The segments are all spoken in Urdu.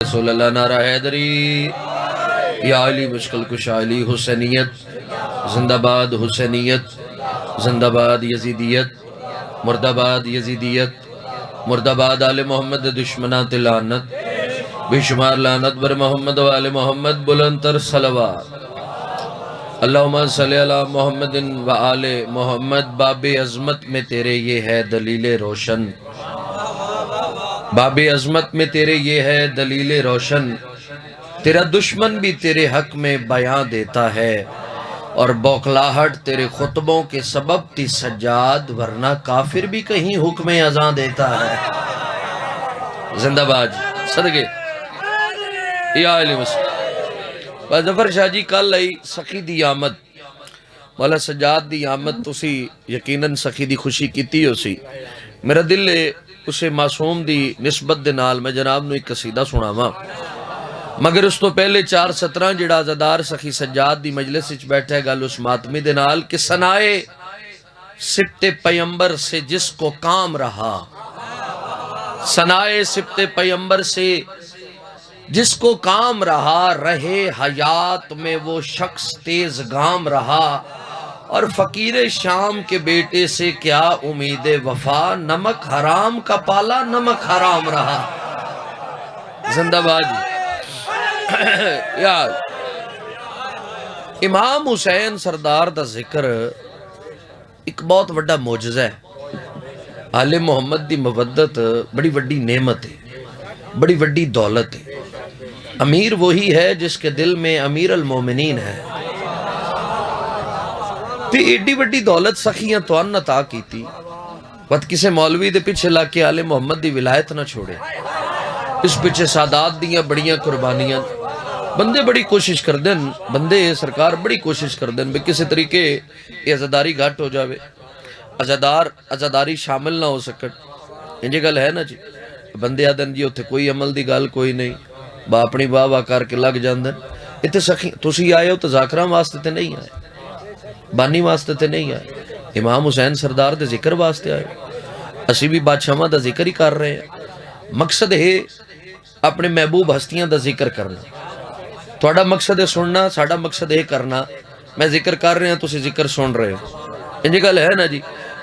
رسول اللہ نعرہ حیدری یا علی مشکل کشا علی حسینیت زندہ باد حسینیت زندہ باد یزیدیت مردہ یزیدیت مردہ باد آل محمد دشمنات لعنت بے شمار لعنت بر محمد و آل محمد بلندتر صلوات اللہم صلی علی محمد و آل محمد باب عظمت میں تیرے یہ ہے دلیل روشن باب عظمت میں تیرے یہ ہے دلیل روشن تیرا دشمن بھی تیرے حق میں بیان دیتا ہے اور بوکلاہٹ تیرے خطبوں کے سبب تھی سجاد ورنہ کافر بھی کہیں حکم اذان دیتا ہے زندہ باد صدقے یا علی مسلم ظفر شاہ جی کل آئی سخی دی آمد مولا سجاد دی آمد تو سی یقیناً سخی دی خوشی کیتی ہو سی میرا دل اسے معصوم دی نسبت دے نال میں جناب نو ایک قصیدہ سنا ماں مگر اس تو پہلے 4:17 جڑا عزادار سخی سجاد دی مجلس وچ بیٹھا ہے گل اس ماتمی دے نال کہ سنائے سبت پیمبر سے جس کو کام رہا سنائے سبت پیمبر سے جس کو کام رہا رہے حیات میں وہ شخص تیز گام رہا اور فقیر شام کے بیٹے سے کیا امید وفا نمک حرام کا پالا نمک حرام رہا زندہ باد یار امام حسین سردار دا ذکر ایک بہت بڑا معجزہ ہے آل محمد دی مودت بڑی بڑی نعمت ہے بڑی بڑی دولت ہے امیر وہی ہے جس کے دل میں امیر المومنین ہے تے ایڈی بڑی دولت سخیاں تو ان عطا کیتی وقت کسے مولوی دے پیچھے لا کے آل محمد دی ولایت نہ چھوڑے اس پیچھے سادات دیاں بڑیاں قربانیاں بندے بڑی کوشش کر دیں بندے سرکار بڑی کوشش کر دیں بے کسی طریقے یہ عزاداری گھٹ ہو جاوے عزاداری شامل نہ ہو سکت انجھے گل ہے نا جی بندے آدن جی ہوتے کوئی عمل دی گل کوئی نہیں با اپنی باہ کر کے لگ جاندن اتنے سخی تسی آئے ہو تو ذاکرہ واسطے تے نہیں آئے بانی واسطے تے نہیں آئے امام حسین سردار دے ذکر واسطے آئے اسی بھی بادشاہاں دا ذکر ہی کر رہے ہیں مقصد ہے اپنے محبوب ہستیاں دا ذکر کرنا تھوڑا مقصد ہے سننا ساڑا مقصد ہے کرنا میں ذکر کر رہے ہیں تسی ذکر سن رہے ہو انجھے گل ہے نا جی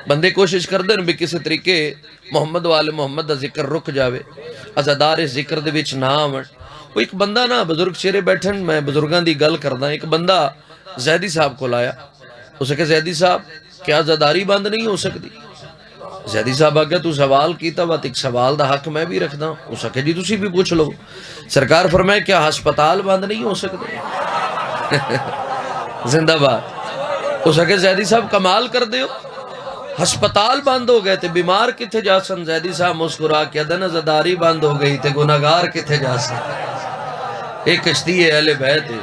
بندے کوشش کر دیں بھی کسی طریقے محمد وال محمد دا ذکر رک جاوے عزادار اس ذکر دے وچ نہ آون وہ ایک بندہ نا بزرگ چہرے بیٹھن میں بزرگان دی گل کردا ایک بندہ زیدی صاحب کو لایا اسے کہ زیدی صاحب کیا عزاداری بند نہیں ہو سکتی زیدی صاحب آگیا تو سوال کیتا بات ایک سوال دا حق میں بھی رکھدا ہوں اسے کہ جی تسی بھی پوچھ لو سرکار فرمائے کیا ہسپتال بند نہیں ہو سکتے زندہ باد اسے کہ زیدی صاحب کمال کر دیو ہسپتال بند ہو گئے تھے بیمار کتھے جا سن زیدی صاحب مسکرا کے دن عزاداری بند ہو گئی تھے گناہگار کتھے جا سن ایک کشتی ہے اہل بیت ہے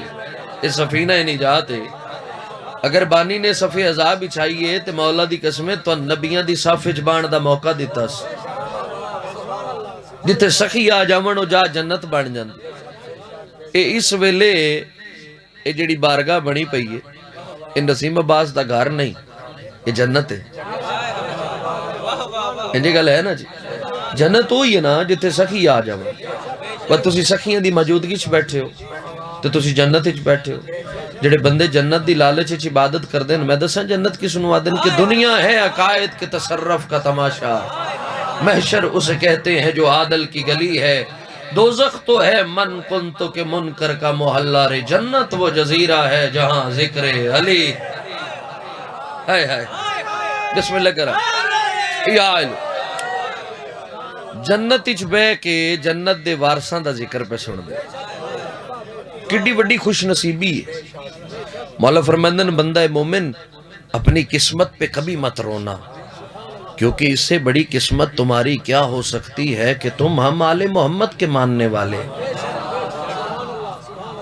اس سفینہ نجات ہے اگر بانی نے صفِ عذاب بچھائیے تے مولا دی قسمیں تو نبیاں دی صف وچ بان دا موقع دیتا سی جتے سخی آ جاون او جا جنت بن جاندی اے اس ویلے اے جڑی بارگاہ بنی پئی ہے اے نسیم عباس دا گھر نہیں یہ جنت ہے انجھے گل ہے نا جی جنت ہوئی ہے نا جتے سخی آ جاون پر تسی سخیاں دی موجودگی چ بیٹھے ہو تو تسی جنت وچ بیٹھے ہو جڑے بندے جنت دی لالچ وچ عبادت کر دیں میں دساں جنت کس نو آدن کہ دنیا ہے عقائد کے تصرف کا تماشا محشر اسے کہتے ہیں جو عادل کی گلی ہے دوزخ تو ہے من کنتو کے منکر کا محلہ رے جنت وہ جزیرہ ہے جہاں ذکر علی ہائے ہائے بسم اللہ کرا یا علی جنت وچ بے کے جنت دے وارثاں دا ذکر پہ سن دے کڈی بڑی خوش نصیبی ہے مولا فرماندن بندہ مومن اپنی قسمت پہ کبھی مت رونا کیونکہ اس سے بڑی قسمت تمہاری کیا ہو سکتی ہے کہ تم ہم آل محمد کے ماننے والے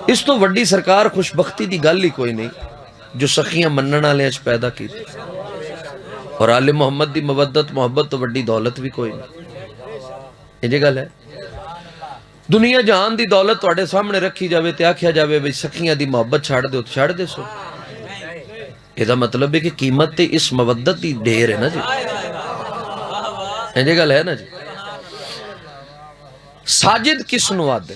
اس تو وڈی سرکار خوش بختی دی گل ہی کوئی نہیں جو سخیاں منن والے اچ پیدا کی اور آل محمد دی مودت محبت تو وڈی دولت بھی کوئی نہیں یہ گل ہے دنیا جہان دی دولت تواڈے سامنے رکھی جاوے تے آکھیا جاوے بھئی سخیاں دی محبت چھاڑ دے تو چھاڑ دے سو یہ دا مطلب ہے کہ قیمت تے اس مودت دی ڈھیر ہے نا جی یہ گل ہے نا جی ساجد کس نو آدے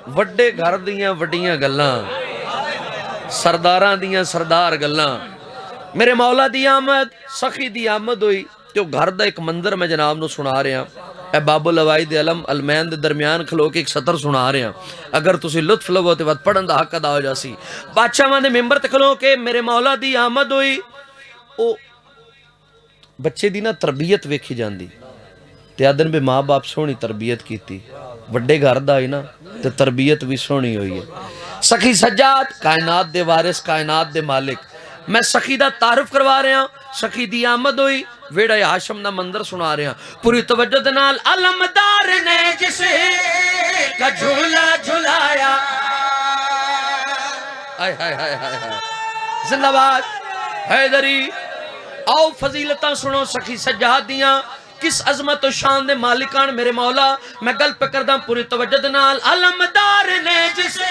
وڈے گھر دیاں وڈیاں گلاں، سرداراں دیاں سردار گلاں، میرے مولا دی آمد، سخی دی آمد ہوئی، جو گھر دا ایک منظر میں جناب نو سنا رہے ہیں، اے باب العوائد علم المین دے درمیان کھلو کے ایک سطر سنا رہے ہیں، اگر تسی لطف لو تے وقت پڑھن دا حق ادا ہو جاسی۔ بادشاہ دے ممبر تے کھلو کے میرے مولا دی آمد ہوئی، او بچے دی نا تربیت ویکھی جاندی تے آدن بے ماں باپ سونی تربیت کیتی، وڈے گھر دا ہوئی نا تے تربیت بھی سونی ہوئی ہے۔ سخی سجاد کائنات دے وارث، کائنات دے مالک، میں سخی دا تعارف کروا رہا ہوں۔ سخی دی آمد ہوئی، ویڑا ہاشم دا منظر سنا رہا ہوں، پوری توجہ دے نال۔ علمدار نے جسے کا جھولا جھلایا، آئے ہائے ہائے ہائے، زندہ باد حیدری۔ آؤ فضیلتاں سنو سخی سجاد دیاں، کس عظمت و شان دے مالکان میرے مولا، میں گل پہ کردہ پوری توجہ دے نال۔ علمدار نے جسے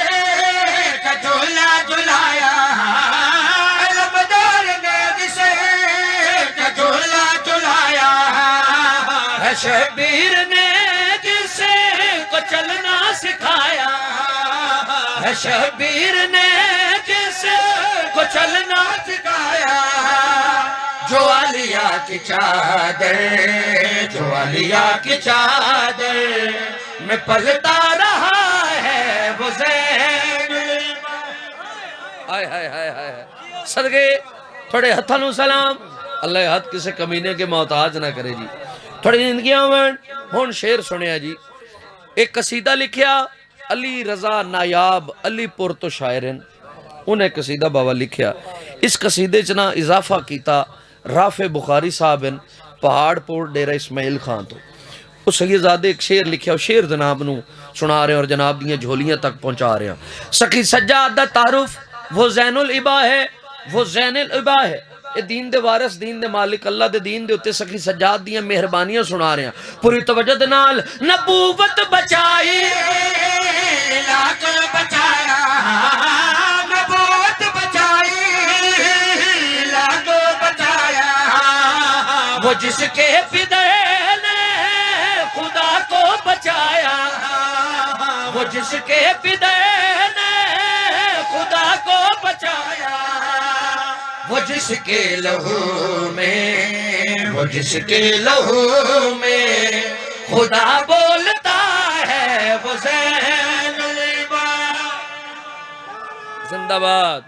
کا جھولا جھلایا، علمدار نے جسے کا جھولا جھلایا، ہے شبیر نے جسے کو چلنا سکھایا، ہے شبیر نے جسے کو چلنا سکھایا، جو علیہ کی چادر، جو علیہ کی چادر میں پلتا رہا ہے وہ زین العباد۔ آئے ہائے ہائے ہائے، صدقے تھوڑے ہتھاں نو سلام، اللہ ہاتھ کسے کمینے کے محتاج نہ کرے جی۔ تھوڑی زندگیاں ہون شعر سنیا جی، ایک قصیدہ لکھیا علی رضا نایاب علی پور تو شاعرن، انہیں قصیدہ بابا لکھیا، اس قصیدے چنا اضافہ کیتا رافع بخاری صاحب پہاڑ پور ڈیرہ اسماعیل خان تو، اس سیدزادے ایک شعر لکھیا، شعر جناب نو سنا رہے ہیں اور جناب دیاں جھولیاں تک پہنچا رہے ہیں۔ سخی سجاد دا تعارف، وہ زین العبا ہے، وہ زین العبا ہے، اے دین دے وارث، دین دے مالک، اللہ دے دین دے اتے سخی سجاد دیاں مہربانیاں سنا رہے ہیں پوری توجہ دے نال۔ نبوت بچائی لاکھ بچایا، نبوت بچائی لاکھ بچایا، وہ جس کے فدے نے خدا کو بچایا، وہ جس کے فدے نے خدا کو بچایا، وہ جس کے لہو میں، وہ جس کے لہو میں خدا بولتا ہے وہ زین العباد۔ زندہ باد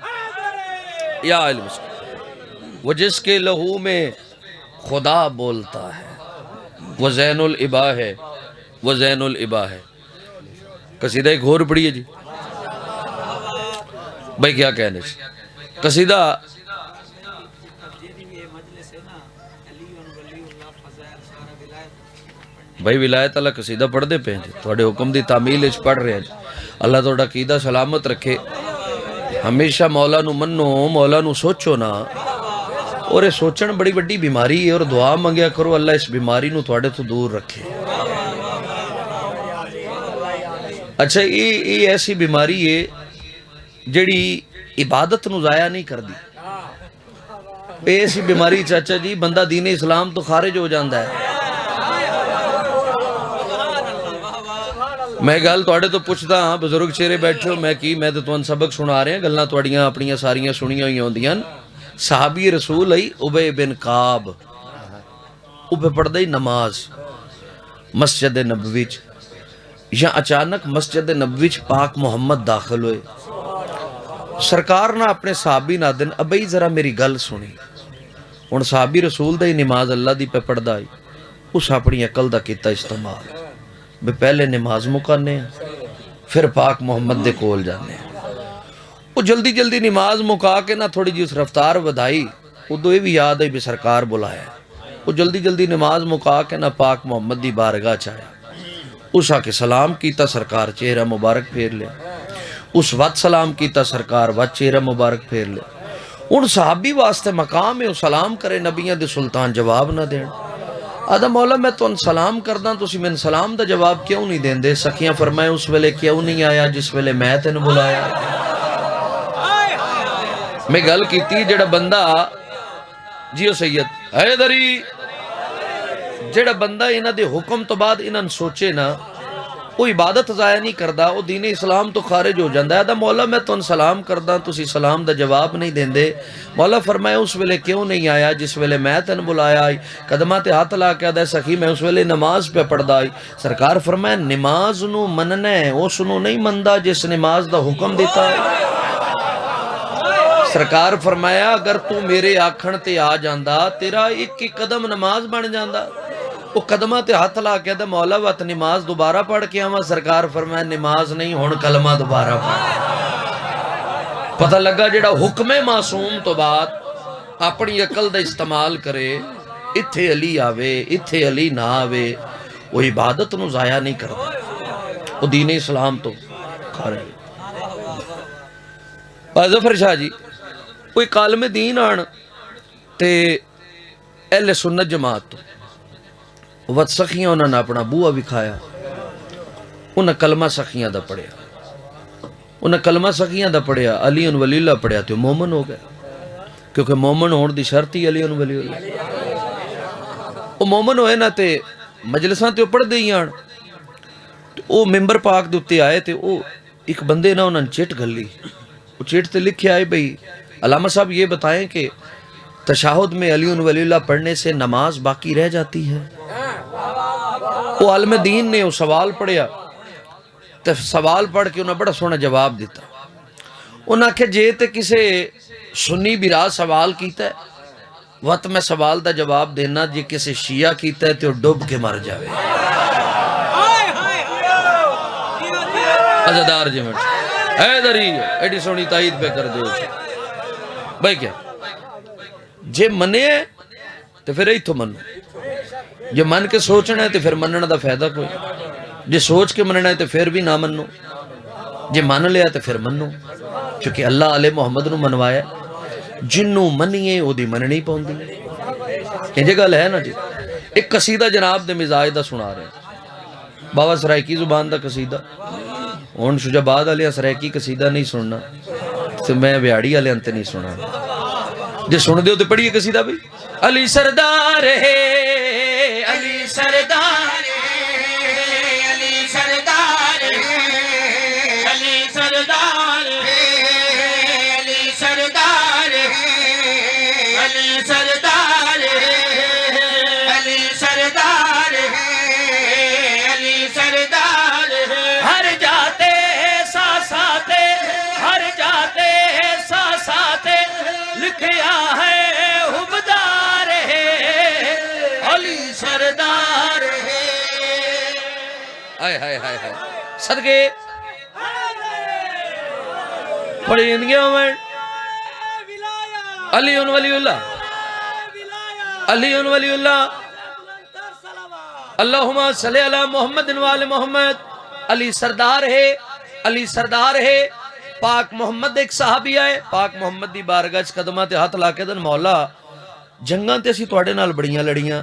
یا علم، وہ جس کے لہو میں خدا بولتا ہے وہ زین العبا ہے، وہ زین العبا ہے۔ قصیدہ ایک اور پڑھی ہے جی بھائی، کیا کہنے سے قصیدہ بھائی ولایت اللہ قصیدہ پڑھ دے پہ جی، تھوڑے حکم دی تعمیل اچ پڑھ رہے ہیں جی، اللہ توڑا عقیدہ سلامت رکھے، ہمیشہ مولا نو منو، مولا نو سوچو نا، اور سوچن بڑی بڑی بیماری ہے، اور دعا منگیا کرو اللہ اس بیماری نو تھوڑے تو دور رکھے۔ اچھا یہ ایسی بیماری ہے جڑی عبادت نو ضائع نہیں کر دی، ایسی بیماری چاچا جی بندہ دین اسلام تو خارج ہو جاندہ ہے۔ میں گل توڑے تو پوچھتا ہاں، بزرگ چہرے بیٹھے ہو، میں کی میں تو ان سبق سنا رہے ہیں، گلنا توڑیاں اپنیاں ساریاں سنیاں ہوئی ہوندیاں۔ صحابی رسول آئی ابی بن کعب، اوپے پڑھ دائی نماز مسجد نبویچ، یا اچانک مسجد نبویچ پاک محمد داخل ہوئے، سرکار نہ اپنے صحابی نہ دن ابھی ذرا میری گل سنی، ان صحابی رسول دائی نماز اللہ دی پہ پڑھ دائی، اس اپنی عقل دا کیتا استعمال، بے پہلے نماز مکانے پھر پاک محمد دے کول جانے، وہ جلدی جلدی نماز مکا کے نہ تھوڑی جی اس رفتار ودائی، وہ دو بھی یاد ہے بھی سرکار بلایا، وہ جلدی جلدی نماز مکا کے نہ پاک محمد دی بارگاہ چاہیا، اس آکے سلام کیتا سرکار چہرہ مبارک پھیر لے، اس وقت سلام کیتا سرکار وقت چہرہ مبارک پھیر لے، ان صحابی واسطے مقام ہے وہ سلام کرے، نبیان دے سلطان جواب نہ دین، آدھا مولا میں تو ان سلام کرداں تو اسی میں سلام دا جواب کیوں نہیں دین دے؟ سکیاں فرمائے اس ویلے کیوں نہیں آیا جس ویلے میں تین بلایا؟ میں گل کیتی جڑا بندہ جیو سید حیدری، جڑا بندہ انہ دے حکم تو بعد انہاں سوچے نا وہ عبادت ضائع نہیں کردا، وہ دین اسلام تو خارج ہو جاندہ ہے۔ مولا میں تن سلام کردہ، تسی سلام دا جواب نہیں دیندے۔ مولا فرمایا اس ویلے کیوں نہیں آیا جس ویلے میں تن بلایا آئی، قدمہ تے ہاتھ لا کے آدھا سخی میں اس ویلے نماز پہ پڑھ دائی۔ سرکار فرمایا نماز نو مننے اس نو نہیں مندہ جس نماز دا حکم دیتا ہے۔ سرکار فرمایا اگر تو میرے آکھن تے آ جاندہ تیرا ایک قدم نماز بن جاندہ۔ وہ قدمہ تے ہاتھ لا کے دا مولا وقت نماز دوبارہ پڑھ کے آما۔ سرکار فرمایا نماز نہیں ہون کلمہ دوبارہ پڑھ۔ پتہ لگا جڑا حکم معصوم تو بعد اپنی عقل دا استعمال کرے، اتھے علی آوے اتھے علی نہ آوے، وہ عبادت نو ضائع نہیں کرتا، وہ دین اسلام تو خارج۔ ظفر شاہ جی کوئی کالم دین آن تے اہل سنت جماعت تو وقت سخیاں انہوں نے اپنا بوہ بھی کھایا، انہوں کلمہ سخیاں دا پڑھیا، انہوں کلمہ سخیاں دا پڑھیا، علی ان ولی اللہ پڑھیا تو مومن ہو گئے، کیونکہ مومن ہون دی شرط ہی علی ان ولی اللہ۔ وہ مومن ہوئے نا تے مجلساں تے پڑھ دے آن، وہ ممبر پاک دوتے آئے تے وہ ایک بندے نا انہوں نے چیٹ گھل لی، وہ چیٹ تے لکھے آئے بھئی علامہ صاحب یہ بتائیں کہ تشاہد میں علی ولی اللہ پڑھنے سے نماز باقی رہ جاتی ہے؟ وہ عالم دین نے وہ سوال پڑھیا، تو سوال پڑھ کے انہوں نے بڑا سونا جواب دیتا۔ انہوں نے کہا جے تے کسے سنی برا سوال کیتا ہے وقت میں سوال دا جواب دینا، جے کسے شیعہ کیتا ہے تو ڈوب کے مر جاوے۔ عزدار جی مٹ اے دری ایڈی سونی تائید پہ کر دو بھائی کیا جے منے ہیں تو پھر ایتھو منو، جے من کے سوچنا ہے تو پھر مننا دا فائدہ کوئی، جے سوچ کے مننا ہے تو پھر بھی نہ منو، جے مان لیا تو پھر منو، چونکہ اللہ علیہ محمد نو منوایا جنوں منیے او دی مننی پوندی۔ یہ جگہ ہے نا جی۔ ایک قصیدہ جناب دے مزاج دا سنا رہے ہیں، بابا سرائکی زبان دا قصیدہ، ہون شجاباد علیہ سرائکی قصیدہ نہیں سننا تو میں بیاڑی علیہ انتے نہیں سنا، جے سن دیو تو پڑھئے قصیدہ بھی۔ علی سردار ہے علی سردار ہے علی سردار ہے علی سردار ہے علی سردار ہے علی سردار ہے علی سردار ہے علی سردار ہے ہر جاتے ساساتے ہر جاتے ساساتے لکھیا ہے حبدار ہے علی سردار ہے۔ آئے ہائے ہائے ہائے صدقے بڑی اندگیوں میں علی ان ولی اللہ علی ان ولی اللہ اللہم صلی علی محمد وآل محمد۔ علی سردار ہے علی سردار ہے۔ پاک محمد ایک صحابی آئے، پاک محمد دی بارگاہ قدمہ تے ہاتھ لاکے دن مولا جنگاں تے اسی توڑے نال بڑیاں لڑیاں،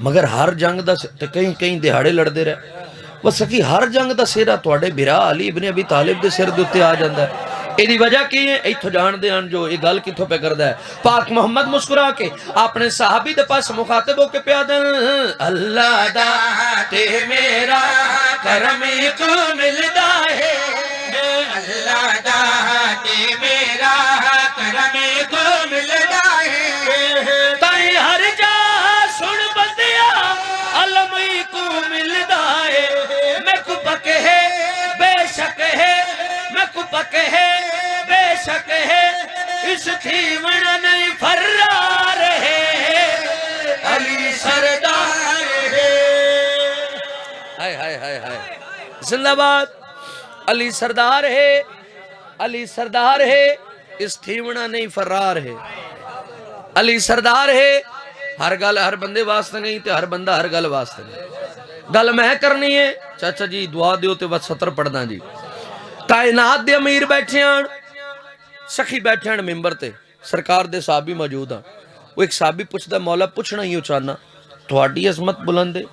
مگر ہر جنگ دا تے کہیں کہیں دہاڑے لڑ دے رہے، وہ سکی ہر جنگ دا سیرہ توڑے برا علی ابن ابی طالب دے سیر دوتے آ جاندہ ہے۔ ایدی وجہ کی ہے ایتھو جان دے آن جو یہ گل کتھو پہ کردہ ہے۔ پاک محمد مسکرا کے اپنے صحابی دے پاس مخاطب ہو کے پیادن اللہ دا تے میرا کرم کو ملدا ہے، اللہ دا تے میرا کرم کو ملدا ہے، تائیں ہر جا سن بندیا علم کو ملدا ہے، میں کو پک ہے بے شک ہے میں کو پک ہے بے شک ہے اس تھیون نہیں فرار ہے علی سردار ہے۔ ہائے ہائے ہائے ہائے زندہ باد علی سردار ہے علی سردار ہے اس تھیونہ نہیں فرار ہے علی سردار ہے۔ ہر گل ہر بندے واسطہ نہیں تے ہر بندہ ہر گل واسطہ نہیں، گل میں کرنی ہے چاچا جی دعا دیو تے بس 70 پڑھنا جی۔ کائنات دے امیر بیٹھے ہیں، سخی بیٹھے ہیں ممبر تے، سرکار دے صحابی موجود ہیں، وہ ایک صحابی پوچھتا مولا پوچھنا ہی چاہنا تھوڑی عظمت بلند ہے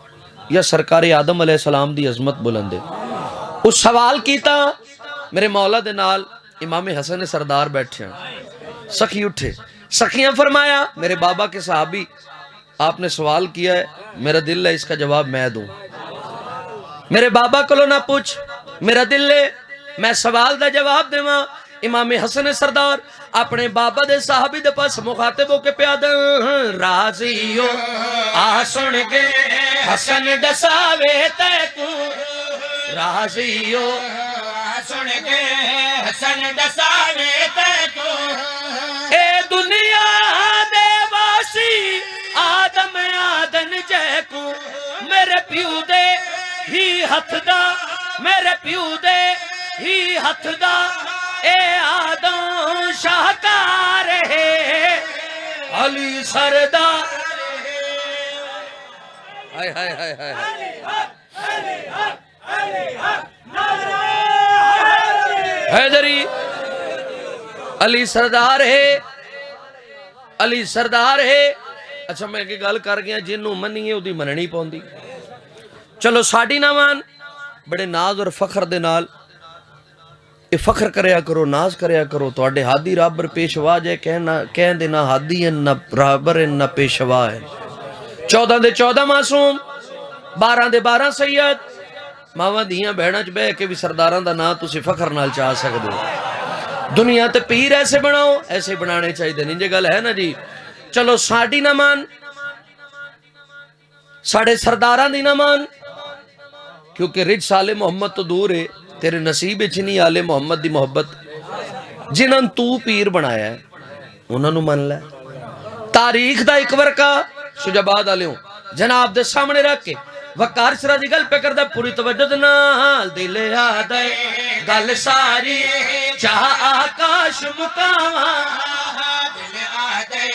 یا سرکار آدم علیہ السلام دی عظمت بلند ہے؟ اس سوال کیتا میرے مولا دے نال امام حسن سردار بیٹھے ہیں، سخی اٹھے، سخیاں فرمایا میرے بابا کے صحابی آپ نے سوال کیا ہے، میرا دل ہے اس کا جواب میں دوں۔ میرے بابا کو نہ پوچھ میرا دل لے میں سوال دا جواب دیواں امام حسن سردار اپنے بابا دے صحابی دے پاس مخاطب ہو کے پیادا راضیو آ سن کے حسن دساوے تے کو راضیو آ سن کے حسن دساوے تے کو اے دنیا دے واسی آدم آدن جے کو میرے پیو دے ہی ہتھ دا میرے پیو دے ہی ہتھ دا اے آدم شاہکار ہے علی سردار ہائے ہائے ہائے ہائے حیدری علی سردار ہے علی سردار ہے اچھا میں کہ گل کر گیا جنوں منی ہے اودی مننی پوندی چلو ساڈی نہ مان بڑے ناز اور فخر دے نال اے فخر کریا کرو ناز کریا کرو تواڈے ہادی رابر پیشوا جے کہن دے نہ ہادی ہیں نہ رابر ہیں نہ پیشوا ہیں 14 دے 14 معصوم 12 دے 12 سید ماواں دیاں بہناں چ بہ کے بھی سرداراں دا نام تسی فخر نال چاہ سکدے ہو دنیا تے پیر ایسے بناؤ ایسے بنانے چاہیے نہیں جے گل ہے نا جی چلو ساڈی نہ مان ساڑے سرداراں دی نہ مان کیونکہ رج سالے محمد تو دور ہے تیرے نصیب چنی آلے محمد دی محبت جنہاں تو پیر بنایا ہے انہاں نو من لے تاریخ دا ایک ورکا شجاباد آلے ہوں جناب دے سامنے رکھ کے وقار سرا دی گل پہ کردہ پوری توجہ نال دل آدھے گل ساری چاہ آکاش مقامہ دل آدھے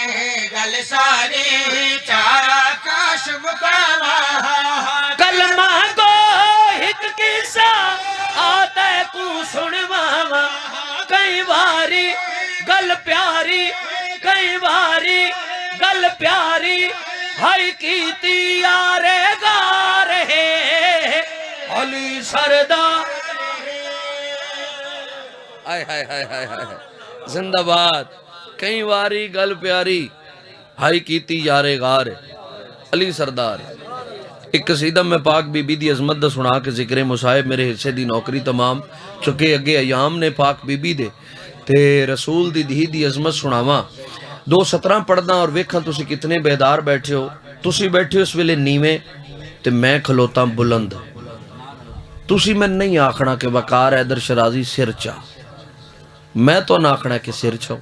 گل ساری چاہ آکاش مقامہ کلمہ کو ہک کسا آتا ہے کو سنواما کئی باری گل پیاری کئی باری گل پیاری ہائی کیتی آرے گارے علی سردار آئے ہائے ہائے ہائے ہائے زندہ باد کئی باری گل پیاری ہائی کیتی یارے غارے علی سردار ایک قصیدہ میں پاک بی بی دی عظمت دا سنا کے ذکر مصاحب میرے حصے دی نوکری تمام چکے اگے ایام نے پاک بی بی دے تے رسول دی دی عظمت سناواں 2:17 پڑھنا اور ویکھاں تسی کتنے بیدار بیٹھے ہو تسی بیٹھے ہو اس ویلے نیویں تے میں کھلوتا بلند تسی میں نہیں آکھنا کہ وقار حیدر شرازی سر چا میں تو نہ آکھنا کہ سر چاو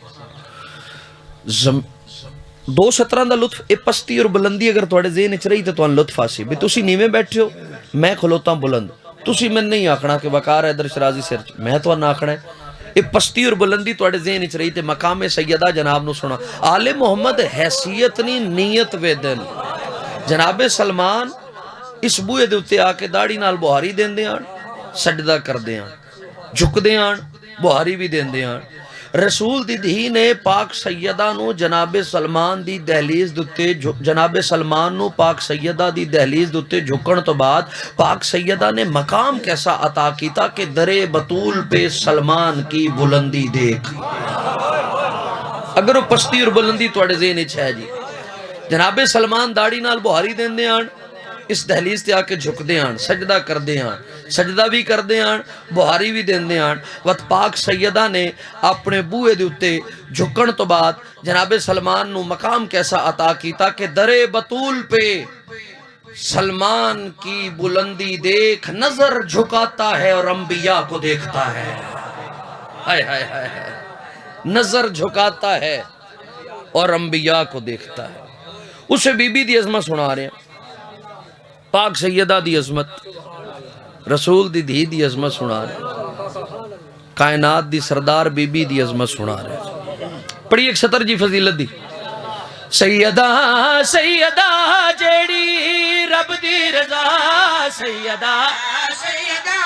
2:17 دا لطف اے پستی اور بلندی اگر تواڈے ذہن وچ رہی تے تواں لطف آسی بھی تسی نیویں بیٹھے ہو میں کھلوتا بلند تسی میں نہیں آکھنا کہ وقار حیدر شرازی سر چا میں تو نہ آکھنا اے پستی اور بلندی تواڈے ذہن وچ رہی تے مقام سیدہ جناب نو سنا آل محمد حیثیت نہیں نیت ویدن جناب سلمان اس بوئے دے اتے آ کے داڑھی نال بہاری دیندے آن سجدہ کردے آن جھکدے آن بہاری بھی دیندے آن رسول دی دھی نے پاک سیدہ نو جناب سلمان دی دہلیز دوتے جناب سلمان نو پاک سیدہ دی دہلیز دوتے جھکن تو بعد پاک سیدہ نے مقام کیسا عطا کیتا کہ درے بطول پہ سلمان کی بلندی دیکھ اگر وہ پستی اور بلندی توڑے ذہن ہے جی جناب سلمان داڑھی نال بہاری دین دے آن اس دہلیز تے آکے جھک دے آن سجدہ کر دے آن سجدہ بھی کر دے آن بہاری بھی دین دے آن وقت پاک سیدہ نے اپنے بوئے دے اتے جھکن تو بعد جناب سلمان نو مقام کیسا عطا کیتا کہ درے بطول پہ سلمان کی بلندی دیکھ نظر جھکاتا ہے اور انبیاء کو دیکھتا ہے ہائے ہائے ہائے نظر جھکاتا ہے اور انبیاء کو دیکھتا ہے اسے بی بی دی عظمت سنا رہے ہیں پاک سیدہ دی عظمت رسول دی دھی دی عظمت سنا رہے ہیں کائنات دی سردار بی بی دی عظمت سنا رہے ہیں پڑھی ایک سطر جی فضیلت دی سیدہ سیدہ جیڑی رب دی رضا سیدہ سیدہ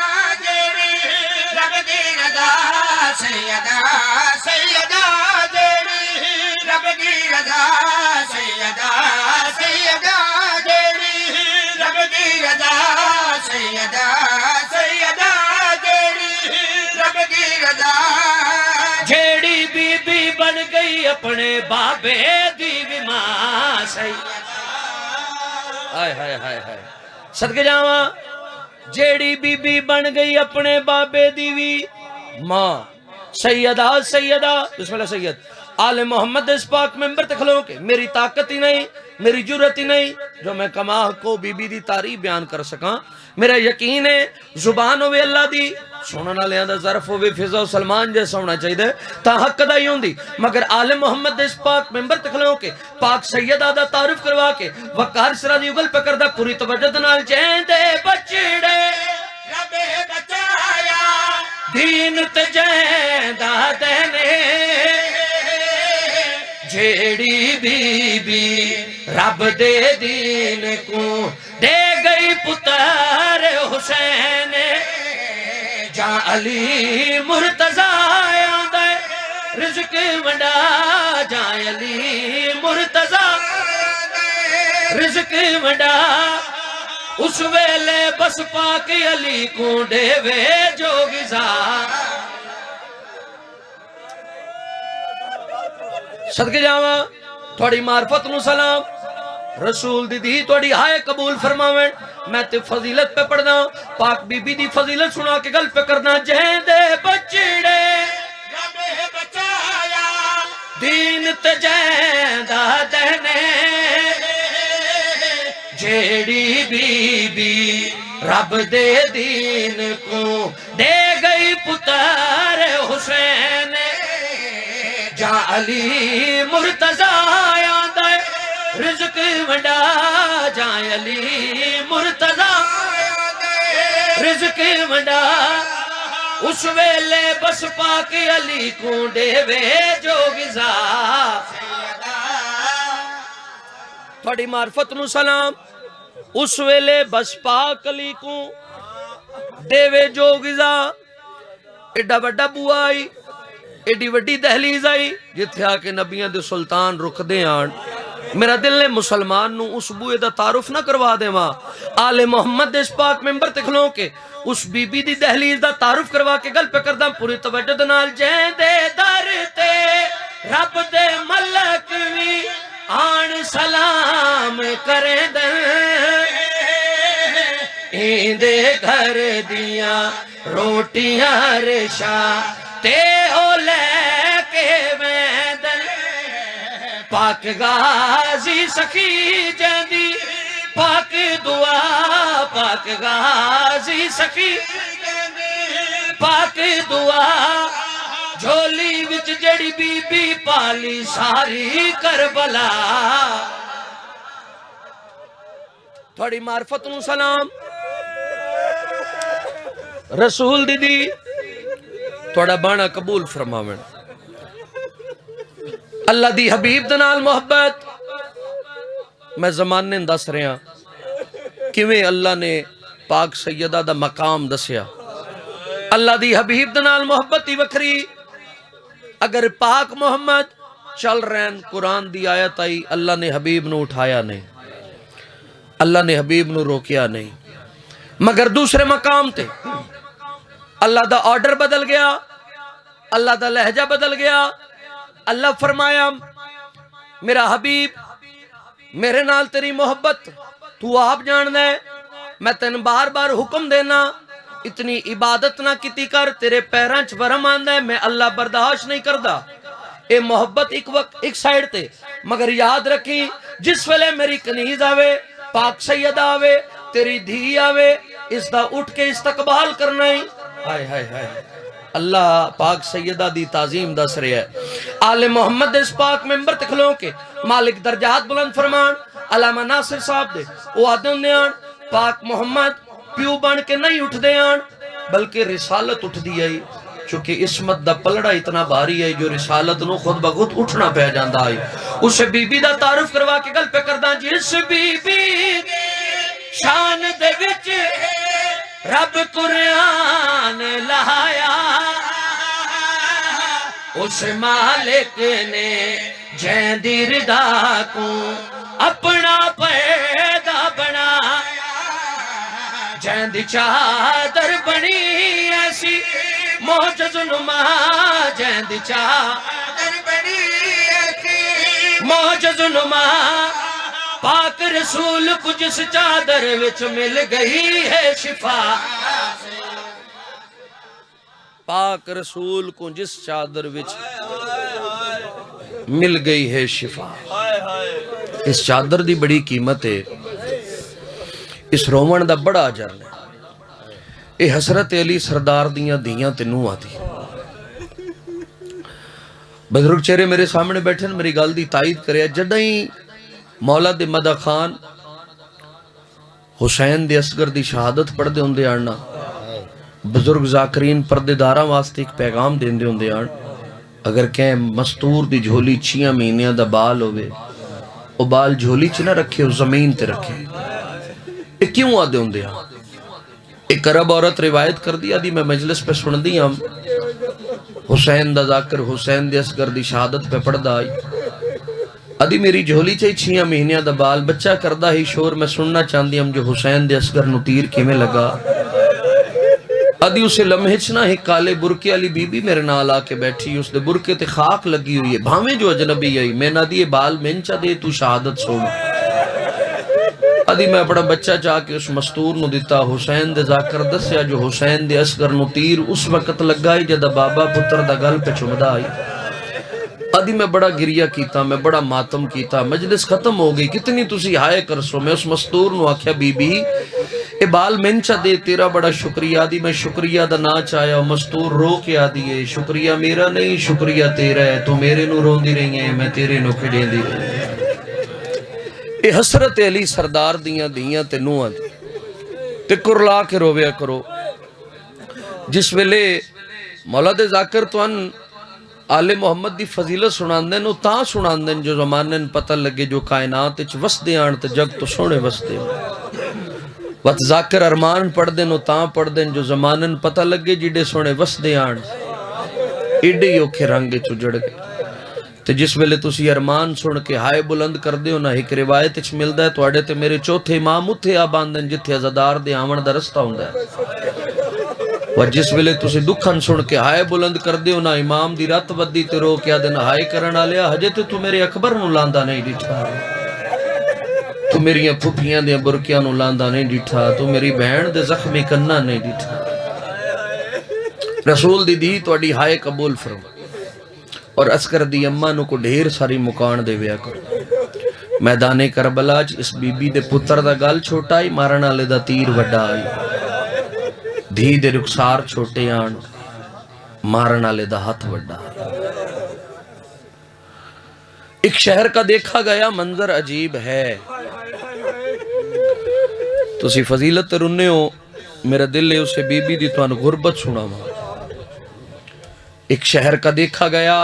جیڑی رب دی رضا سیدہ سیدہ جیڑی رب دی رضا سیدہ سیدہ جیڑی رب دی رضا سیدہ سیدہ جیڑی رب دی رضا جیڑی بی بی بن گئی اپنے بابے دی ماں سیدہ ہائے ہائے ہائے ہائے صدقے جاواں جیڑی بی بی بن گئی اپنے بابے دیوی ماں سیدہ بسم اللہ سید آل محمد اس پاک ممبر تے کھلو کے میری طاقت ہی نہیں میری جرت ہی نہیں جو میں کما کو بی بی دی تعریف بیان کر سکاں میرا یقین ہے زبان ہوئے اللہ دی سننا لیا دا ظرف ہوئے فضا و سلمان جیسا ہونا چاہیے دے تا حق دا ہی ہوں دی مگر آل محمد اس پاک ممبر تے کھلو کے پاک سیدہ دا تعریف کروا کے وقار سرا دی اگل پکر دا پوری توجہ نال چین دے بچڑے رب بچایا دین تجیندہ دینے جیڑی بی بی رب دے دین کو دے گئی پتر حسین جا علی مرتضی آندے رزق ونڈا جا علی مرتضی رزق ونڈا اس ویلے بس پاک علی کو دے وے جو غذا صدقے جاواں تھوڑی معرفت نو سلام رسول دی تھوڑی ہائے قبول فرماویں میں تے فضیلت پہ پڑھنا پاک بی بی دی فضیلت سنا کے گل پہ کرنا جہیں دے بچڑے رب بچایا دین تے جیندہ دہنے جیڑی بی بی رب دے دین کو دے گئی پتر حسین جا علی مرتضی آندے رزق ونڈا جا علی مرتضی رزق ونڈا اس ویلے بس پاک علی کو دے وے جو غذا تھوڑی معرفت نو سلام اس ویلے بس پاک علی کو دے وے جو غذا ایڈا بڑا بوا آئی ایڈی وڈی دہلیز آئی جتھے آکے نبیاں دے سلطان رکھ دے آن میرا دل نے مسلمان نو اس بوئے دا تعارف نہ کروا دے ماں آل محمد اس پاک ممبر تکھلوں کے اس بی بی دی دہلیز دا تعارف کروا کے گل پہ کردہ پوری توجہ دنال جہیں دے در تے رب دے ملک وی آن سلام کریں دیں ایندے گھر دیاں روٹیاں رشا تے ہو لے کے ویندن پاک غازی سخی جندی پاک دعا پاک غازی سخی پاک دعا جھولی وچ جڑی بی بی پالی ساری کربلا تھوڑی معرفت نو سلام رسول دی تھوڑا بانا قبول فرماویں اللہ دی حبیب دنال محبت میں زمانے دس رہا کیویں اللہ نے پاک سیدہ دا مقام دسیا اللہ دی حبیب دنال محبت ہی وکھری اگر پاک محمد چل رہے ہیں قرآن دی آیت آئی اللہ نے حبیب نو اٹھایا نہیں اللہ نے حبیب نو روکیا نہیں مگر دوسرے مقام تے اللہ دا آرڈر بدل گیا اللہ دا لہجہ بدل گیا اللہ فرمایا میرا حبیب میرے نال تیری محبت تو آپ جان دے میں تین بار بار حکم دینا اتنی عبادت نہ کیتی کر تیرے پیرانچ ورم آندے میں اللہ برداشت نہیں کردہ اے محبت ایک وقت ایک سائیڈ تے مگر یاد رکھی جس ویلے میری کنیز آوے پاک سید آوے تیری دھی آوے اس دا اٹھ کے استقبال کرنا ہی ہائے ہائے ہائے اللہ پاک سیدہ دی تعظیم دس رہے ہے آل محمد اس پاک ممبر تکھلوں کے مالک درجات بلند فرمان علامہ ناصر صاحب دے وہ آدم نے آن پاک محمد پیو بان کے نہیں اٹھ دے آن بلکہ رسالت اٹھ دی آئی چونکہ اسمت دا پلڑا اتنا بھاری ہے جو رسالت نو خود بخود اٹھنا پہ جاندہ آئی اسے بی بی دا تعارف کروا کے گل پہ کردہ جس بی بی شان دے وچ رب قرآن لایا اس مالک نے جیندی ردا کو اپنا پیدا بنا جیندی چادر بنی ایسی معجز نما جیندی چادر بنی ایسی معجز نما پاک رسول کو جس چادر وچ مل گئی ہے شفا، پاک رسول کو جس چادر وچ مل گئی ہے شفا۔ اس چادر دی بڑی قیمت ہے، اس رومن دا بڑا اجر ہے۔ اے حضرت علی سردار دیاں دیاں تے نوحاں دی۔ بزرگ چہرے میرے سامنے بیٹھے میری گل دی تائید کرے، جدائیں مولا دے مدہ خان حسین دے اصغر دی شہادت پڑھ دے ہوندے آنا، بزرگ ذاکرین پردے داراں واسطے ایک پیغام دین دے ہوندے آن، اگر کہیں مستور دی جھولی 6 مہینیاں دا بال ہوئے، وہ بال جھولی چ نہ رکھے، وہ زمین تے رکھے۔ یہ کیوں آدھے ہوندے آن؟ ایک عرب عورت روایت کر دیا دی، میں مجلس پہ سن دی ہم، حسین دا ذاکر حسین دے اصغر دی شہادت پہ پڑھ دا آئی، ادھی میری جھولی چاہی 6 مہینیاں دا بال بچہ کردہ ہی شور میں سننا چاندی ہم جو حسین دے اصغر نو تیر کی میں لگا، ادھی اسے لمحے چنا ہی کالے برکے علی بی بی میرے نال آ کے بیٹھی، اس دے برکے تے خاک لگی ہوئی ہے، بھامیں جو اجنبی آئی، میں نہ دیئے بال منچا دے تو شہادت سن، ادھی میں اپنا بچہ چاہ کے اس مستور نو دیتا، حسین دے ذاکر دسیا جو حسین دے اصغر نو تیر اس وقت لگائی جدہ بابا پتر دا گل پہ چمدہ آئی، ادھی میں بڑا گریہ کیتا، میں بڑا ماتم کیتا، مجلس ختم ہو گئی، کتنی تسی ہائے کر سو، میں اس مستور نو آکھیا بی بی اے بال منچا دے تیرا بڑا شکریہ، دی میں شکریہ دا نا چاہیا، مستور رو کے آدیے شکریہ میرا نہیں شکریہ تیرا ہے، تو میرے نو رون دی رہی ہیں میں تیرے نو کھڑیں دی رہی ہیں۔ اے حسرت علی سردار دیاں دیاں تے نوہاں دی تے کرلا کے رویا کرو، جس ویلے مولا دے ذاکر تو ان آل محمد دی فضیلت سناندیں نو تاں سناندیں جو زمانن پتہ لگے جو کائنات اچ وسدے آن تے جگ تو سونے وسدے آن، وقت ذاکر ارمان پڑھ دیں نو تاں پڑھ دیں جو زمانن پتہ لگے جیڑے سونے وسدے آن، ایڈے یوکھے رنگے چجڑ گئے، تے جس ویلے تسی ارمان سن کے ہائے بلند کر دیو نا، ایک روایت اچ ملدا ہے تواڈے تے میرے چوتھے امام اتھے آباندن جتھے عزادار دے آمن دا رستہ ہوندا ہے، و جس ویلے تسی دکھن سن کے ہائے بلند کر دیو نا، امام دی رات ودی تے رو کیا دن ہائے کرن آلیا ہجے تے تو میرے اکبر نو لاندا نہیں ڈٹھا، تو میری پھپھیاں دے برکیاں نو لاندا نہیں ڈٹھا، تو میری بہن دے زخمی کننا نہیں ڈٹھا، رسول دی دی تواڈی ہائے قبول فرما، اور عسکر دی اماں نو کو ڈھیر ساری مکان دے ویا کرو، میدان کربلا چ اس بی بی دے پتر دا گل چھوٹا ہی مارن والے دا تیر وڈا آئی، دھی دے رخسار چھوٹے آن مارن والے دا ہاتھ وڈا۔ ایک شہر کا دیکھا گیا منظر عجیب ہے، تسی فضیلت رنے ہو، میرا دل ہے اسے بی بی دی تو ان غربت سنا ماں۔ ایک شہر کا دیکھا گیا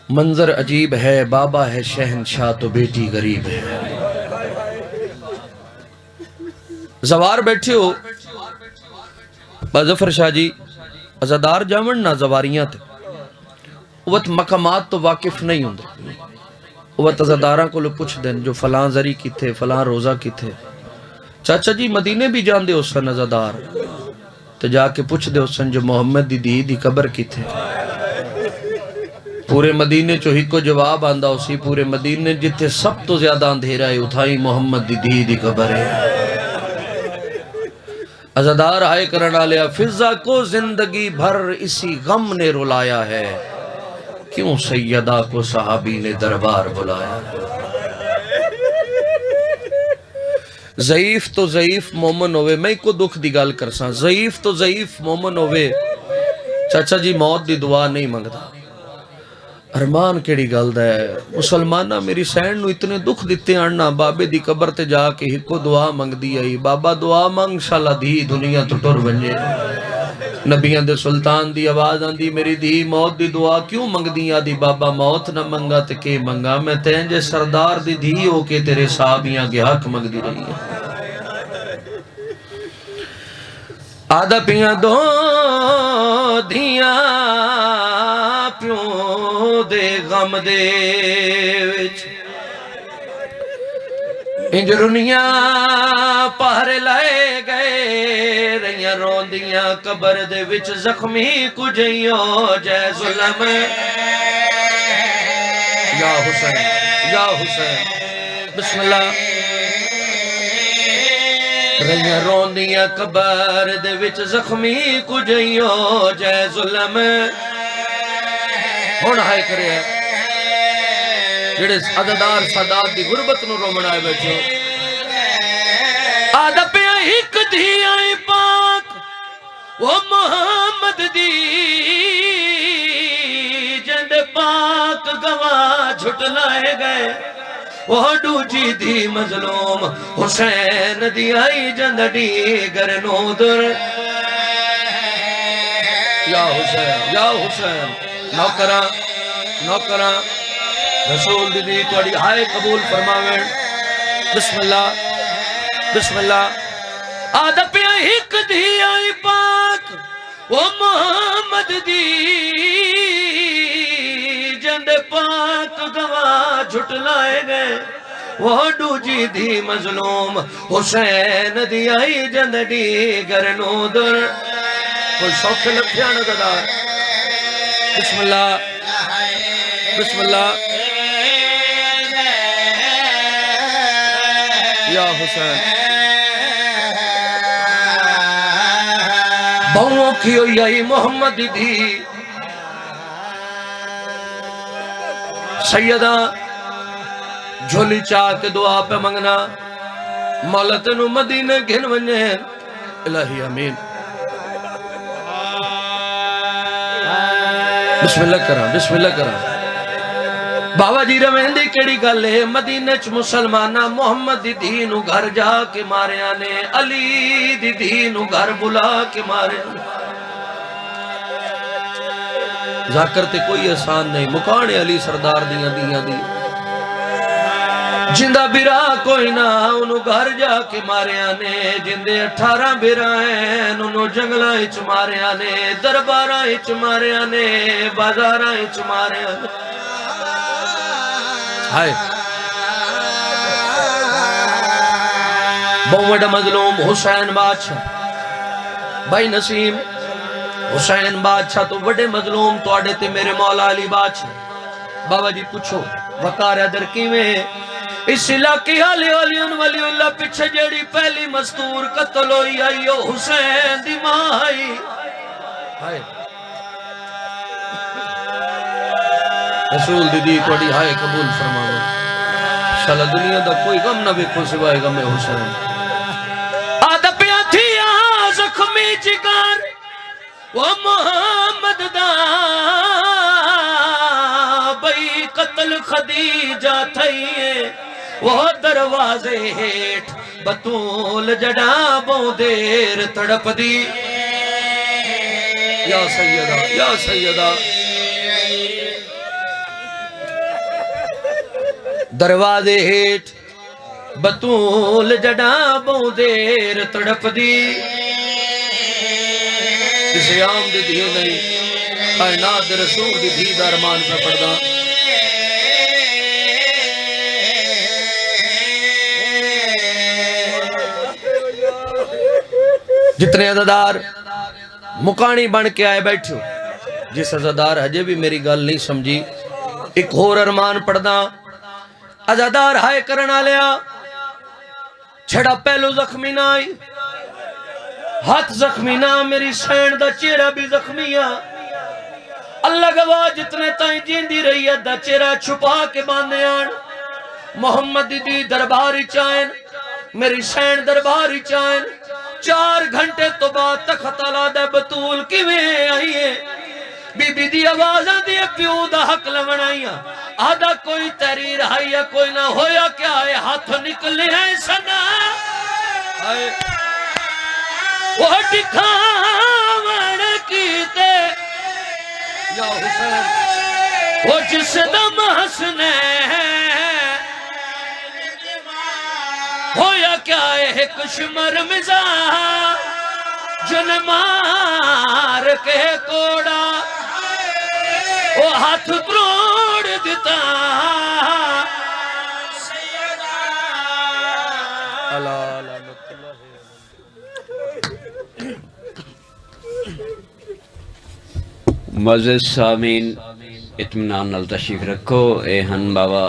منظر عجیب ہے، بابا ہے شہنشاہ تو بیٹی غریب ہے، زوار بیٹھے ہو ظفر شاہ جی عزادار جامن نہ زواریاں تھے، اوت مقامات تو واقف نہیں ہوں دے، اوت عزاداراں کو لو پوچھ دیں جو فلاں زری کی تھے فلاں روزہ کی تھے، چاچا جی مدینے بھی جان دے اس سن عزادار، تو جا کے پوچھ دے اس سن جو محمد دی قبر کی تھے، پورے مدینے چو ہی کو جواب آندہ اسی پورے مدینے جتے سب تو زیادہ اندھیرا ہے اتھائی محمد دی قبر ہے، عزادار آئے کرنا لیا فضا کو زندگی بھر اسی غم نے رلایا ہے، کیوں سیدہ کو صحابی نے دربار بلایا ہے، ضعیف تو ضعیف مومن ہوئے، میں کو دکھ دی گال کرساں، ضعیف تو ضعیف مومن ہوئے، چاچا جی موت دی دعا نہیں منگدا، ارمان کیڑی گل دا ہے، مسلمانہ میری سین نو اتنے دکھ دیتے آننا، بابے دی قبر تے جا کے ہی کو دعا منگ دی آئی، بابا دعا منگ شالا دی دنیا تو ٹر بنجے، نبیان دے سلطان دی آواز آندی میری دی موت دی دعا کیوں منگ دی آدھی بابا موت نہ منگا تے کے منگا، میں تینجے سردار دی دھی ہو کے تیرے صحابیاں کے حق منگ دی رہی ہے، آدھا پیاں دو دھیاں پیوں دے غم دے وچ انجرنیاں پہر لائے گئے رہیاں روندیاں قبر دے وچ زخمی کجھیوں جے ظلم یا حسین یا حسین بسم اللہ رہیاں روندیاں قبر دے وچ زخمی کو جئیو جے ظلم ہون ہائے کرے جڑے عددار سادات دی غربت نو رومن آئے بیٹھو آدھا پہ ایک دھی آئی پاک وہ محمد دی جند پاک گواہ جھٹ لائے گئے وہ ڈوجی دی مظلوم حسین دی آئی جند دیگر نودر یا حسین نوکران رسول دی توڑی ہائے قبول فرماویں بسم اللہ آدھا پہ ایک دی آئی پاک وہ محمد دی جند پاک گواہ جھٹ لائے گئے وہ ڈوجی دی مظلوم حسین دی آئی جند دیگر نودر کوئی شوق لکھیا نظردار بسم اللہ یا حسین بہوں کی ہوئی آئی محمد دی سیدہ جھولی چاہ کے دعا پہ منگنا مولا تینو مدینہ گھن ونجے الہی امین بسم اللہ کرا بابا جی رویندی کیڑی گل ہے مدینہ چ مسلمانہ محمد دی دینو گھر جا کے مارے آنے علی دی دینو گھر بلا کے مارے آنے ذاکر تے کوئی احسان نہیں مکانے علی سردار دیاں دی جندہ برا کوئی نہ انہوں گھر جا کے مارے آنے جندے 18 برا ہیں انہوں جنگلہ اچ مارے آنے دربارہ اچ مارے آنے بازارہ اچ مارے آنے ہائے بہت بڑا مظلوم حسین بادشاہ بھائی نسیم حسین بادشاہ تو بڑے مظلوم تو آڑے تے میرے مولا علی بادشاہ بابا جی پوچھو وقار ادر کی میں اس علاقی علی ولی اللہ پچھے جیڑی پہلی مستور قتل ہوئی آئیو حسین دی مائی ہائے رسول دی توڑی ہائے قبول فرماؤ انشاءاللہ دنیا دا کوئی غم نہ بے کو سوائے غم حسین آدھا پیا تھی زخمی جگر وہ محمد دا بئی قتل خدیجہ تھئیے وہ دروازے ہیٹ بطول جڑا بو دیر تڑپ دی یا سیدہ دروازے ہیٹ بطول جڑا بو دیر تڑپ دی کسی عام دی دیو نہیں کائنات رسول دی دی درمان پہ پڑھدا جتنے عزادار مکانی بن کے آئے بیٹھو جس عزادار ہجے بھی میری گل نہیں سمجھی ایک اور ارمان پڑھدا عزادار ہائے کرنا لیا چھڑا پہلو زخمی نہ آئی ہاتھ زخمی نہ میری سین دا چہرہ بھی زخمیہ اللہ گواہ جتنے تائیں جیندی رہی ہے دا چہرہ چھپا کے باندھے آن محمد دی درباری چائن میری سین درباری چائن 4 گھنٹے تو بعد تخت علا دے بطول کی میں آئیے بی بی دی آوازہ دی پیو دا حق لونائیاں آدھا کوئی تحریر آئیے کوئی نہ ہویا کیا ہے ہاتھ نکلے ہیں سنا وہ دکھاوڑ کیتے یا حسین وہ جس دم حسنے ہویا کیا ہے کشمر مزاح جن مار کے کوڑا وہ ہاتھ تروڑ دیتا معزز سامعین اطمینان نال تشریف رکھو اے ہن بابا